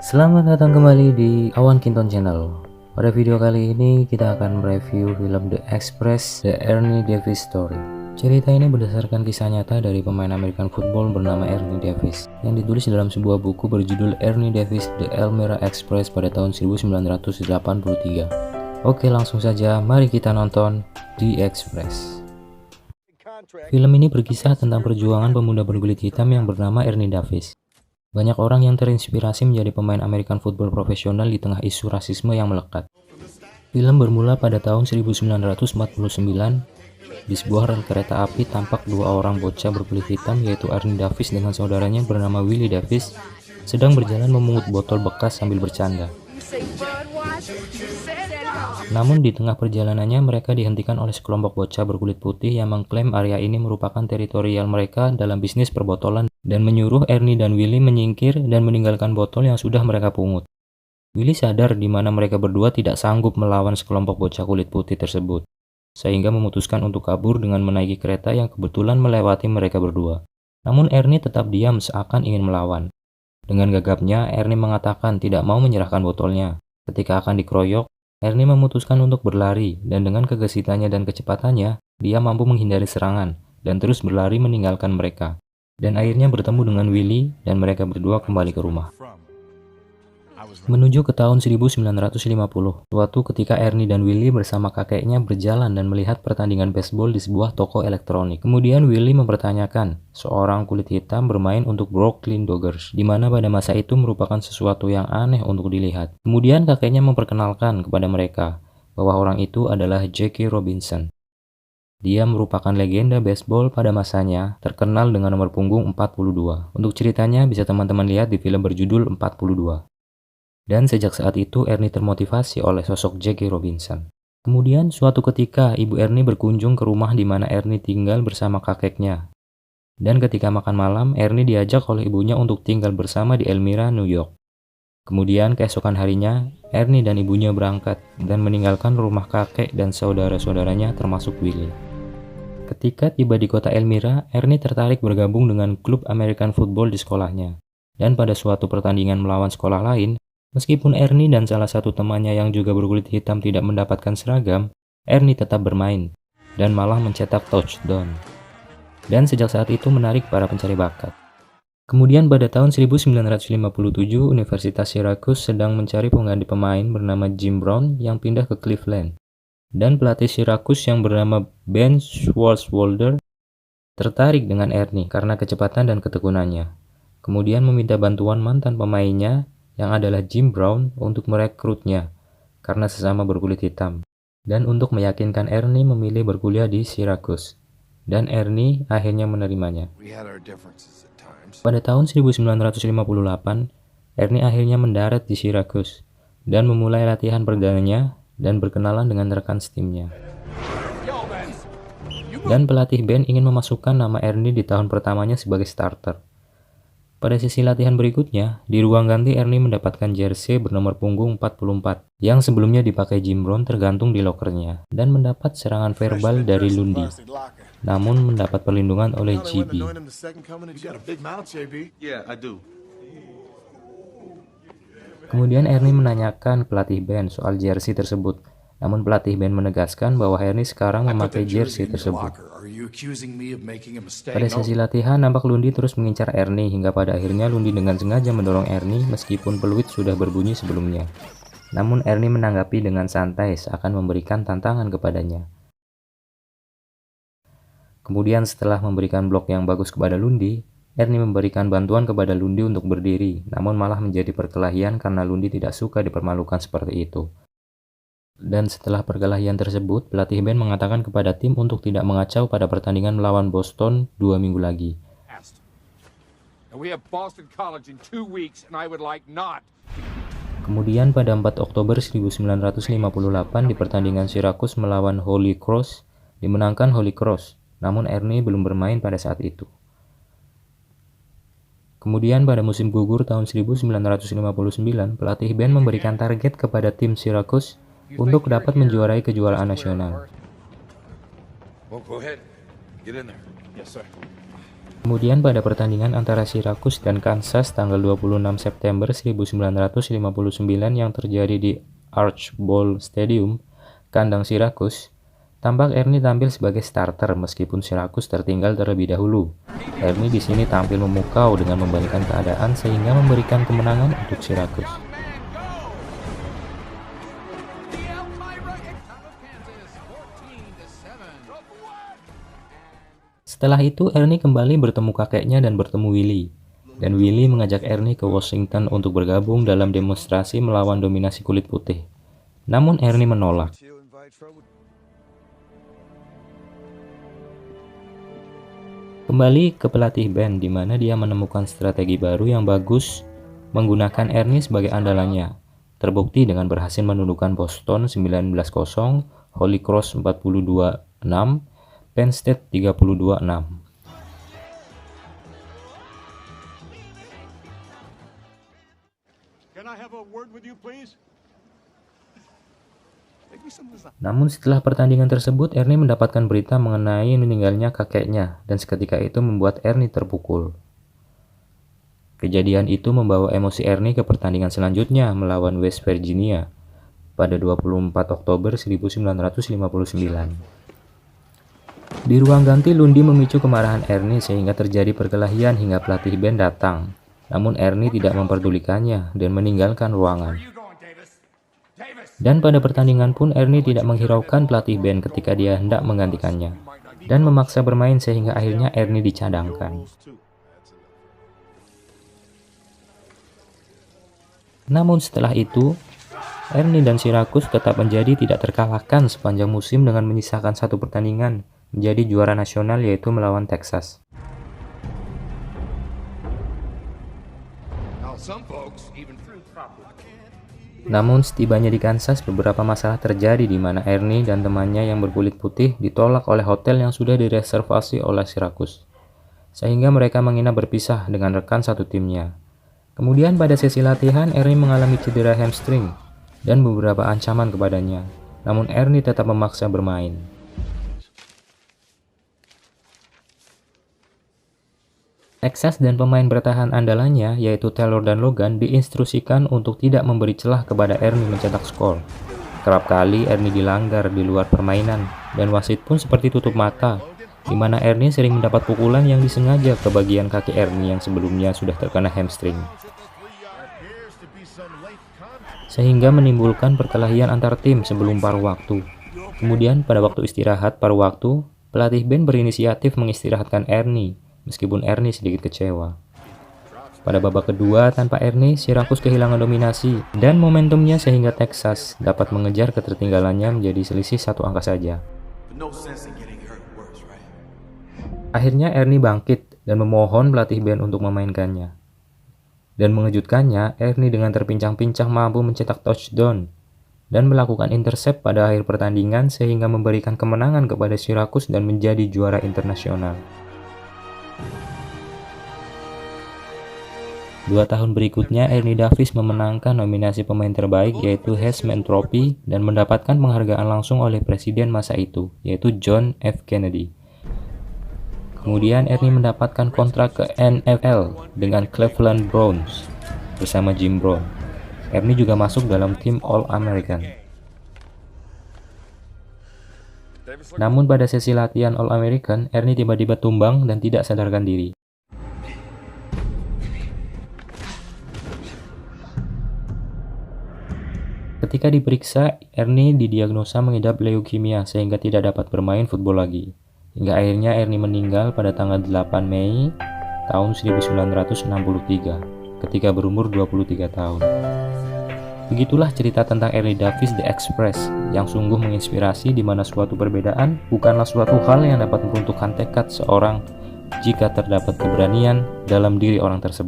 Selamat datang kembali di Awan Kinton Channel. Pada video kali ini kita akan mereview film The Express, The Ernie Davis Story. Cerita ini berdasarkan kisah nyata dari pemain American football bernama Ernie Davis yang ditulis dalam sebuah buku berjudul Ernie Davis The Elmira Express pada tahun 1983. Oke, langsung saja mari kita nonton The Express. Film ini berkisah tentang perjuangan pemuda berkulit hitam yang bernama Ernie Davis. Banyak orang yang terinspirasi menjadi pemain American football profesional di tengah isu rasisme yang melekat. Film bermula pada tahun 1949. Di sebuah rel kereta api tampak dua orang bocah berkulit hitam yaitu Ernie Davis dengan saudaranya bernama Willie Davis sedang berjalan memungut botol bekas sambil bercanda. Namun di tengah perjalanannya mereka dihentikan oleh sekelompok bocah berkulit putih yang mengklaim area ini merupakan teritorial mereka dalam bisnis perbotolan dan menyuruh Ernie dan Willie menyingkir dan meninggalkan botol yang sudah mereka pungut. Willie sadar di mana mereka berdua tidak sanggup melawan sekelompok bocah kulit putih tersebut, sehingga memutuskan untuk kabur dengan menaiki kereta yang kebetulan melewati mereka berdua. Namun Ernie tetap diam seakan ingin melawan. Dengan gagapnya, Ernie mengatakan tidak mau menyerahkan botolnya. Ketika akan dikeroyok, Ernie memutuskan untuk berlari, dan dengan kegesitannya dan kecepatannya, dia mampu menghindari serangan, dan terus berlari meninggalkan mereka. Dan akhirnya bertemu dengan Willie, dan mereka berdua kembali ke rumah. Menuju ke tahun 1950, suatu ketika Ernie dan Willie bersama kakeknya berjalan dan melihat pertandingan baseball di sebuah toko elektronik. Kemudian Willie mempertanyakan, seorang kulit hitam bermain untuk Brooklyn Dodgers, di mana pada masa itu merupakan sesuatu yang aneh untuk dilihat. Kemudian kakeknya memperkenalkan kepada mereka bahwa orang itu adalah Jackie Robinson. Dia merupakan legenda baseball pada masanya, terkenal dengan nomor punggung 42. Untuk ceritanya bisa teman-teman lihat di film berjudul 42. Dan sejak saat itu Ernie termotivasi oleh sosok Jackie Robinson. Kemudian suatu ketika ibu Ernie berkunjung ke rumah di mana Ernie tinggal bersama kakeknya. Dan ketika makan malam, Ernie diajak oleh ibunya untuk tinggal bersama di Elmira, New York. Kemudian keesokan harinya, Ernie dan ibunya berangkat dan meninggalkan rumah kakek dan saudara-saudaranya termasuk Willie. Ketika tiba di kota Elmira, Ernie tertarik bergabung dengan klub American football di sekolahnya. Dan pada suatu pertandingan melawan sekolah lain, meskipun Ernie dan salah satu temannya yang juga berkulit hitam tidak mendapatkan seragam, Ernie tetap bermain dan malah mencetak touchdown. Dan sejak saat itu menarik para pencari bakat. Kemudian pada tahun 1957, Universitas Syracuse sedang mencari pengganti pemain bernama Jim Brown yang pindah ke Cleveland. Dan pelatih Syracuse yang bernama Ben Schwartzwalder tertarik dengan Ernie karena kecepatan dan ketekunannya. Kemudian meminta bantuan mantan pemainnya yang adalah Jim Brown untuk merekrutnya karena sesama berkulit hitam, dan untuk meyakinkan Ernie memilih berkuliah di Syracuse, dan Ernie akhirnya menerimanya. Pada tahun 1958, Ernie akhirnya mendarat di Syracuse dan memulai latihan perdananya dan berkenalan dengan rekan timnya. Dan pelatih Ben ingin memasukkan nama Ernie di tahun pertamanya sebagai starter. Pada sesi latihan berikutnya, di ruang ganti Ernie mendapatkan jersey bernomor punggung 44 yang sebelumnya dipakai Jim Brown tergantung di lokernya dan mendapat serangan verbal dari Lundy, namun mendapat perlindungan oleh GB. Kemudian Ernie menanyakan pelatih Ben soal jersey tersebut, namun pelatih Ben menegaskan bahwa Ernie sekarang memakai jersey tersebut. Pada sesi latihan, nampak Lundy terus mengincar Ernie hingga pada akhirnya Lundy dengan sengaja mendorong Ernie meskipun peluit sudah berbunyi sebelumnya. Namun Ernie menanggapi dengan santai seakan memberikan tantangan kepadanya. Kemudian setelah memberikan blok yang bagus kepada Lundy, Ernie memberikan bantuan kepada Lundy untuk berdiri, namun malah menjadi perkelahian karena Lundy tidak suka dipermalukan seperti itu. Dan setelah perkelahian tersebut, pelatih Ben mengatakan kepada tim untuk tidak mengacau pada pertandingan melawan Boston 2 minggu lagi. Kemudian pada 4 Oktober 1958 di pertandingan Syracuse melawan Holy Cross, dimenangkan Holy Cross, namun Ernie belum bermain pada saat itu. Kemudian pada musim gugur tahun 1959, pelatih Ben memberikan target kepada tim Syracuse untuk dapat menjuarai kejuaraan nasional. Kemudian pada pertandingan antara Syracuse dan Kansas tanggal 26 September 1959 yang terjadi di Arch Bowl Stadium, kandang Syracuse, tampak Ernie tampil sebagai starter meskipun Syracuse tertinggal terlebih dahulu. Ernie di sini tampil memukau dengan membalikkan keadaan sehingga memberikan kemenangan untuk Syracuse. Setelah itu Ernie kembali bertemu kakeknya dan bertemu Willie. Dan Willie mengajak Ernie ke Washington untuk bergabung dalam demonstrasi melawan dominasi kulit putih. Namun Ernie menolak. Kembali ke pelatih band di mana dia menemukan strategi baru yang bagus menggunakan Ernie sebagai andalannya. Terbukti dengan berhasil menundukkan Boston 19-0, Holy Cross 42-6, Penn State 32-6. Namun setelah pertandingan tersebut, Ernie mendapatkan berita mengenai meninggalnya kakeknya dan seketika itu membuat Ernie terpukul. Kejadian itu membawa emosi Ernie ke pertandingan selanjutnya melawan West Virginia pada 24 Oktober 1959. Di ruang ganti, Lundy memicu kemarahan Ernie sehingga terjadi perkelahian hingga pelatih band datang. Namun Ernie tidak memperdulikannya dan meninggalkan ruangan. Dan pada pertandingan pun Ernie tidak menghiraukan pelatih band ketika dia hendak menggantikannya dan memaksa bermain sehingga akhirnya Ernie dicadangkan. Namun setelah itu, Ernie dan Syracuse tetap menjadi tidak terkalahkan sepanjang musim dengan menyisakan satu pertandingan menjadi juara nasional, yaitu melawan Texas. Namun setibanya di Kansas, beberapa masalah terjadi di mana Ernie dan temannya yang berkulit putih ditolak oleh hotel yang sudah direservasi oleh Syracuse, sehingga mereka menginap berpisah dengan rekan satu timnya. Kemudian pada sesi latihan, Ernie mengalami cedera hamstring dan beberapa ancaman kepadanya. Namun Ernie tetap memaksa bermain. Texas dan pemain bertahan andalannya yaitu Taylor dan Logan diinstruksikan untuk tidak memberi celah kepada Ernie mencetak skor. Kerap kali Ernie dilanggar di luar permainan dan wasit pun seperti tutup mata, di mana Ernie sering mendapat pukulan yang disengaja ke bagian kaki Ernie yang sebelumnya sudah terkena hamstring, sehingga menimbulkan perkelahian antar tim sebelum paruh waktu. Kemudian pada waktu istirahat paruh waktu, pelatih band berinisiatif mengistirahatkan Ernie, meskipun Ernie sedikit kecewa. Pada babak kedua, tanpa Ernie, Syracuse kehilangan dominasi dan momentumnya sehingga Texas dapat mengejar ketertinggalannya menjadi selisih satu angka saja. Akhirnya Ernie bangkit dan memohon pelatih band untuk memainkannya. Dan mengejutkannya, Ernie dengan terpincang-pincang mampu mencetak touchdown dan melakukan intercept pada akhir pertandingan sehingga memberikan kemenangan kepada Syracuse dan menjadi juara internasional. 2 tahun berikutnya, Ernie Davis memenangkan nominasi pemain terbaik yaitu Heisman Trophy dan mendapatkan penghargaan langsung oleh presiden masa itu, yaitu John F. Kennedy. Kemudian Ernie mendapatkan kontrak ke NFL dengan Cleveland Browns bersama Jim Brown. Ernie juga masuk dalam tim All-American. Namun pada sesi latihan All-American, Ernie tiba-tiba tumbang dan tidak sadarkan diri. Ketika diperiksa, Ernie didiagnosa mengidap leukemia sehingga tidak dapat bermain football lagi. Hingga akhirnya Ernie meninggal pada tanggal 8 Mei tahun 1963 ketika berumur 23 tahun. Begitulah cerita tentang Ernie Davis The Express yang sungguh menginspirasi, di mana suatu perbedaan bukanlah suatu hal yang dapat meruntuhkan tekad seorang jika terdapat keberanian dalam diri orang tersebut.